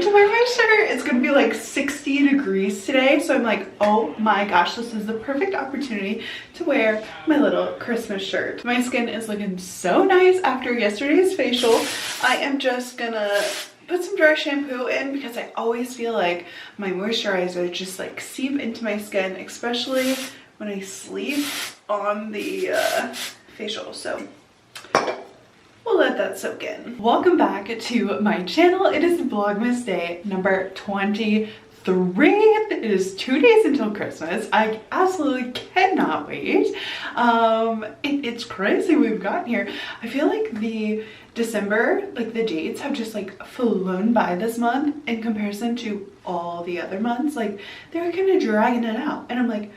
to wear my shirt. It's gonna be like 60 degrees today, so I'm like, oh my gosh, this is the perfect opportunity to wear my little Christmas shirt. My skin is looking so nice after yesterday's facial. I am just gonna put some dry shampoo in because I always feel like my moisturizer just like seep into my skin, especially when I sleep on the facial. So we'll let that soak in. Welcome back to my channel. It is Vlogmas day number 23. It is 2 days until Christmas. I absolutely cannot wait. It's crazy we've gotten here. I feel like the December, like the dates have just like flown by this month in comparison to all the other months. Like they're kind of dragging it out. And I'm like,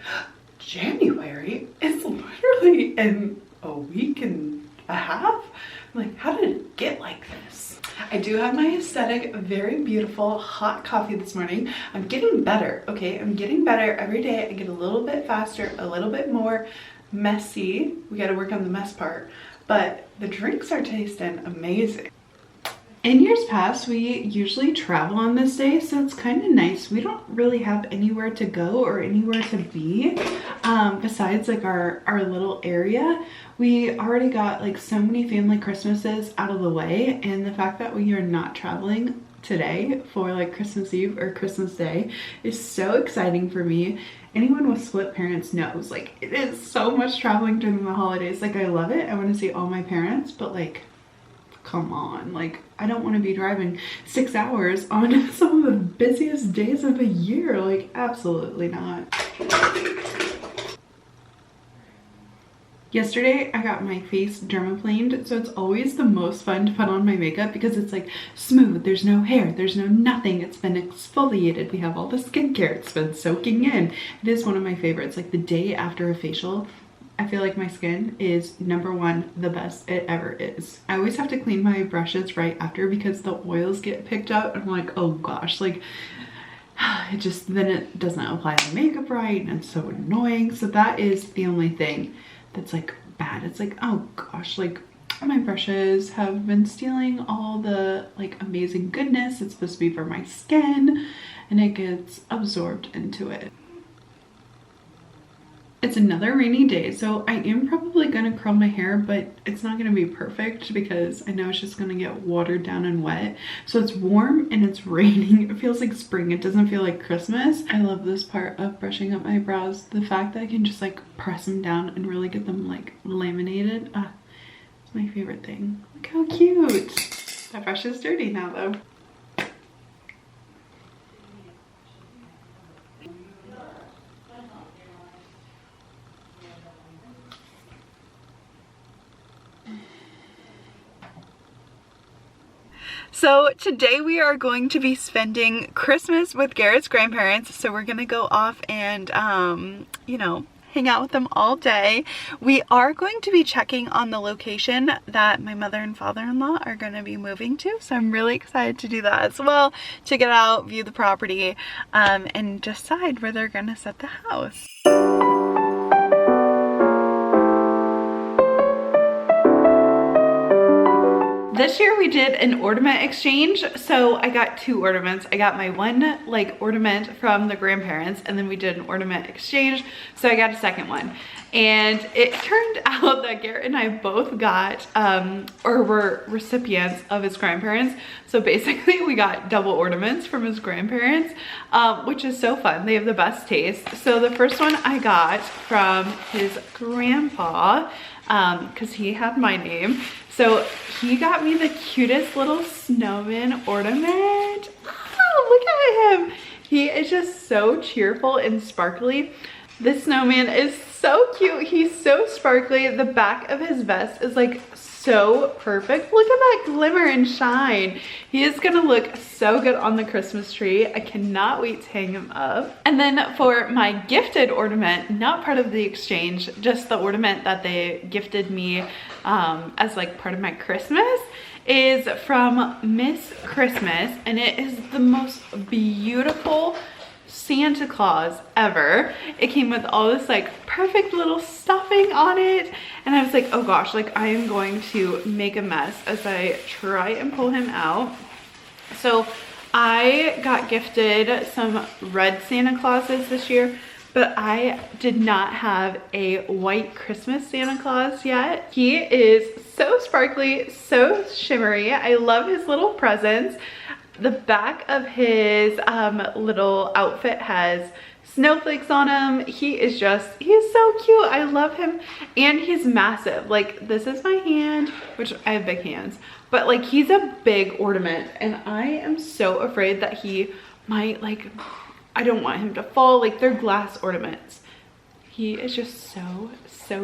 January is literally in a week and a half. I'm like, how did it get like this? I do have my aesthetic, very beautiful hot coffee this morning. I'm getting better, okay? I'm getting better every day. I get a little bit faster, a little bit more messy. We got to work on the mess part, but the drinks are tasting amazing. In years past, we usually travel on this day, so it's kind of nice. We don't really have anywhere to go or anywhere to be besides like our little area. We already got like so many family Christmases out of the way, and the fact that we are not traveling today for like Christmas Eve or Christmas Day is so exciting for me. Anyone with split parents knows like it is so much traveling during the holidays. Like I love it. I want to see all my parents, but like come on, like I don't want to be driving 6 hours on some of the busiest days of the year. Like absolutely not. Yesterday I got my face dermaplaned, so it's always the most fun to put on my makeup because it's like smooth, there's no hair, there's no nothing, it's been exfoliated, we have all the skincare, it's been soaking in. It is one of my favorites. Like the day after a facial, I feel like my skin is #1, the best it ever is. I always have to clean my brushes right after because the oils get picked up and I'm like, oh gosh, like then it doesn't apply the makeup right and it's so annoying. So that is the only thing that's like bad. It's like, oh gosh, like my brushes have been stealing all the like amazing goodness it's supposed to be for my skin and it gets absorbed into it. It's another rainy day, so I am probably gonna curl my hair, but it's not gonna be perfect because I know it's just gonna get watered down and wet. So it's warm and it's raining. It feels like spring. It doesn't feel like Christmas. I love this part of brushing up my brows. The fact that I can just like press them down and really get them like laminated. It's my favorite thing. Look how cute. That brush is dirty now though. So today we are going to be spending Christmas with Garrett's grandparents. So we're gonna go off and, you know, hang out with them all day. We are going to be checking on the location that my mother and father-in-law are going to be moving to. So I'm really excited to do that as well, to get out, view the property, and decide where they're going to set the house. This year we did an ornament exchange, so I got 2 ornaments. I got my one like ornament from the grandparents, and then we did an ornament exchange, so I got a second one. And it turned out that Garrett and I both got, or were recipients of his grandparents. So basically we got double ornaments from his grandparents, which is so fun. They have the best taste. So the first one I got from his grandpa, because he had my name. So he got me the cutest little snowman ornament. Oh, look at him. He is just so cheerful and sparkly. This snowman is so cute. He's so sparkly. The back of his vest is like so perfect. Look at that glimmer and shine. He is gonna look so good on the Christmas tree. I cannot wait to hang him up. And then for my gifted ornament, not part of the exchange, just the ornament that they gifted me as like part of my Christmas, is from Miss Christmas, and it is the most beautiful Santa Claus ever. It came with all this like perfect little stuffing on it, and I was like, oh gosh, like I am going to make a mess as I try and pull him out. So I got gifted some red Santa Clauses this year, but I did not have a white Christmas Santa Claus yet. He is so sparkly, so shimmery. I love his little presents. The back of his little outfit has snowflakes on him. He is so cute. I love him. And he's massive. Like, this is my hand, which I have big hands, but like, he's a big ornament, and I am so afraid that he might, like, I don't want him to fall. Like, they're glass ornaments. He is just so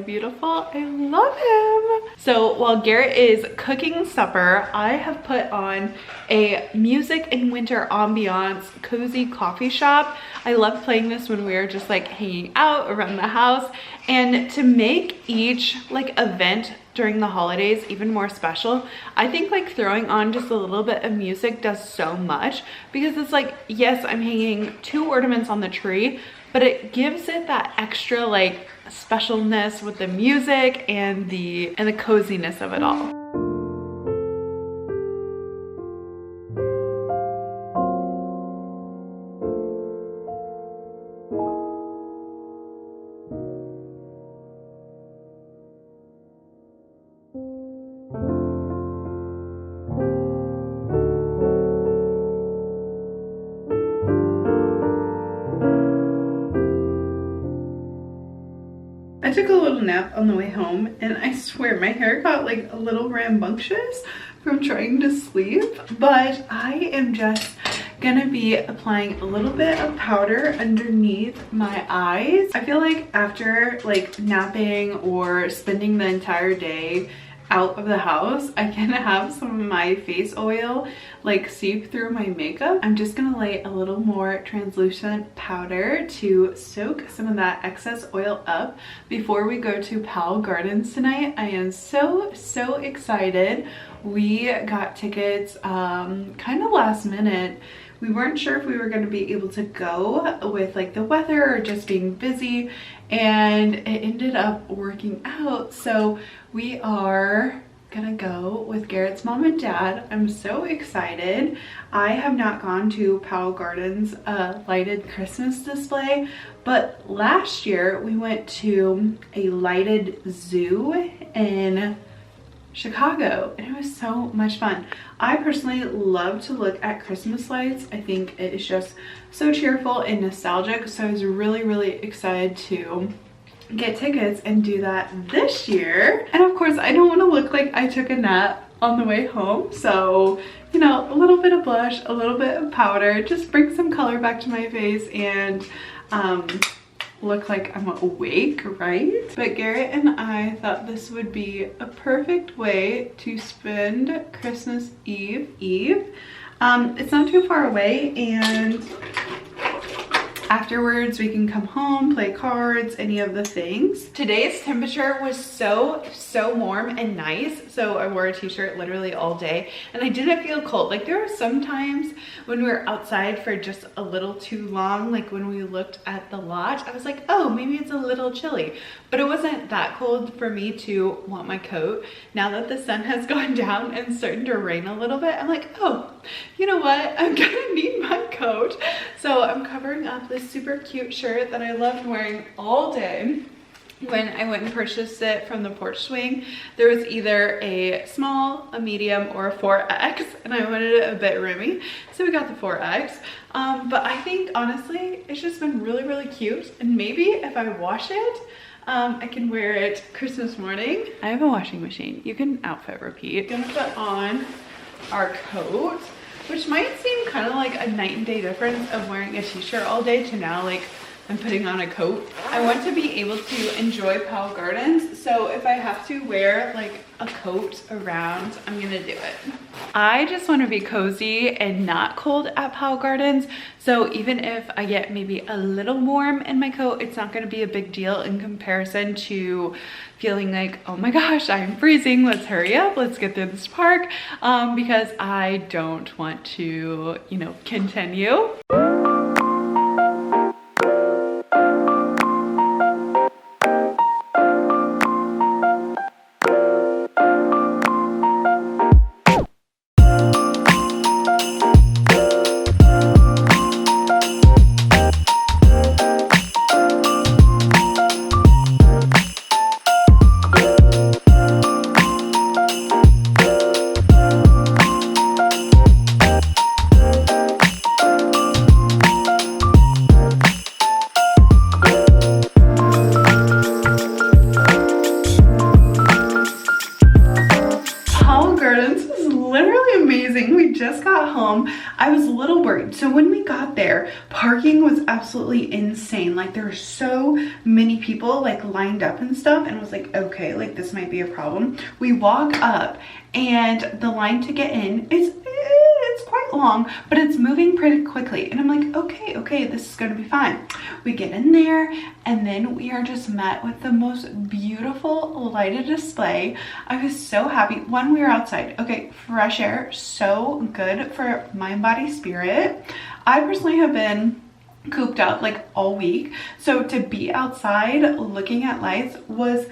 beautiful. I love him. So while Garrett is cooking supper, I have put on a music and winter ambiance cozy coffee shop. I love playing this when we're just like hanging out around the house, and to make each like event during the holidays even more special, I think like throwing on just a little bit of music does so much, because it's like, yes, I'm hanging 2 ornaments on the tree, but it gives it that extra like specialness with the music and the coziness of it all. I took a little nap on the way home, and I swear my hair got like a little rambunctious from trying to sleep, but I am just gonna be applying a little bit of powder underneath my eyes. I feel like after like napping or spending the entire day out of the house, I can have some of my face oil like seep through my makeup. I'm just gonna lay a little more translucent powder to soak some of that excess oil up before we go to Powell Gardens tonight. I am so excited. We got tickets kind of last minute. We weren't sure if we were going to be able to go with like the weather or just being busy, and it ended up working out. So we are gonna go with Garrett's mom and dad. I'm so excited. I have not gone to Powell Gardens lighted Christmas display, but last year we went to a lighted zoo in Chicago, and it was so much fun. I personally love to look at Christmas lights. I think it is just so cheerful and nostalgic, so I was really excited to get tickets and do that this year. And of course, I don't want to look like I took a nap on the way home, so you know, a little bit of blush, a little bit of powder, just bring some color back to my face and look like I'm awake, right? But Garrett and I thought this would be a perfect way to spend Christmas Eve. It's not too far away, and afterwards we can come home, play cards, any of the things. Today's temperature was so warm and nice, so I wore a t-shirt literally all day, and I didn't feel cold. Like, there were some times when we were outside for just a little too long, like when we looked at the lot, I was like, oh, maybe it's a little chilly, but it wasn't that cold for me to want my coat. Now that the sun has gone down and starting to rain a little bit, I'm like, oh, you know what, I'm gonna need my coat. So I'm covering up this super cute shirt that I loved wearing all day. When I went and purchased it from the porch swing, there was either a small, a medium, or a 4X, and I wanted it a bit roomy, so we got the 4X. But I think honestly it's just been really cute, and maybe if I wash it, I can wear it Christmas morning. I have a washing machine. You can outfit repeat. I'm gonna put on our coat, which might seem kind of like a night and day difference of wearing a t-shirt all day to now like I'm putting on a coat. I want to be able to enjoy Powell Gardens, so if I have to wear like a coat around, I'm gonna do it. I just want to be cozy and not cold at Powell Gardens, so even if I get maybe a little warm in my coat, it's not gonna be a big deal in comparison to feeling like, oh my gosh, I'm freezing, let's hurry up, let's get through this park, because I don't want to, you know, continue. So when we got there, parking was absolutely insane. Like there were so many people like lined up and stuff, and I was like, okay, like this might be a problem. We walk up and the line to get in is it's quite long, but it's moving pretty quickly. And I'm like, okay, this is gonna be fine. We get in there and then we are just met with the most beautiful lighted display. I was so happy. One, we were outside. Okay, fresh air, so good for mind, body, spirit. I personally have been cooped up like all week. So to be outside looking at lights was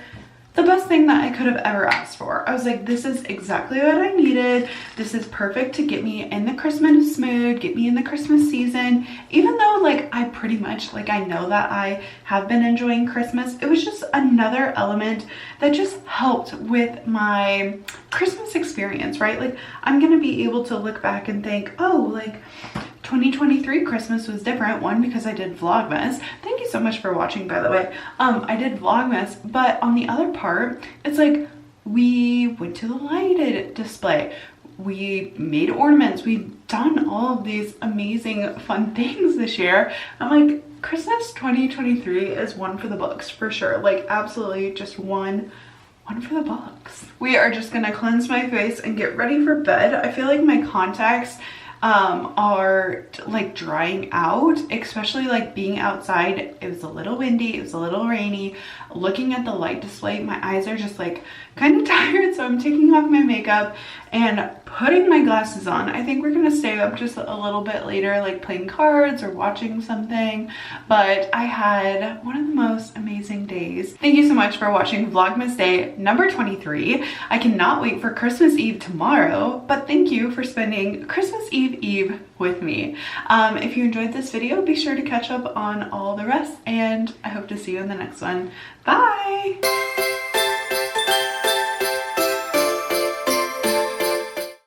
the best thing that I could have ever asked for. I was like, this is exactly what I needed. This is perfect to get me in the Christmas mood, get me in the Christmas season. Even though like I pretty much, like I know that I have been enjoying Christmas, it was just another element that just helped with my Christmas experience, right? Like I'm gonna be able to look back and think, oh, like 2023 Christmas was different. One, because I did Vlogmas. Thank you so much for watching, by the way. I did Vlogmas, but on the other part, it's like we went to the lighted display. We made ornaments. We've done all of these amazing fun things this year. I'm like, Christmas 2023 is one for the books for sure. Like absolutely just one for the books. We are just gonna cleanse my face and get ready for bed. I feel like my contacts are like drying out, especially like being outside. It was a little windy, it was a little rainy. Looking at the light display, my eyes are just like kind of tired, so I'm taking off my makeup and putting my glasses on. I think we're gonna stay up just a little bit later, like playing cards or watching something, but I had one of the most amazing days. Thank you so much for watching Vlogmas day number 23. I cannot wait for Christmas Eve tomorrow, but thank you for spending Christmas Eve with me. If you enjoyed this video, be sure to catch up on all the rest, and I hope to see you in the next one. Bye!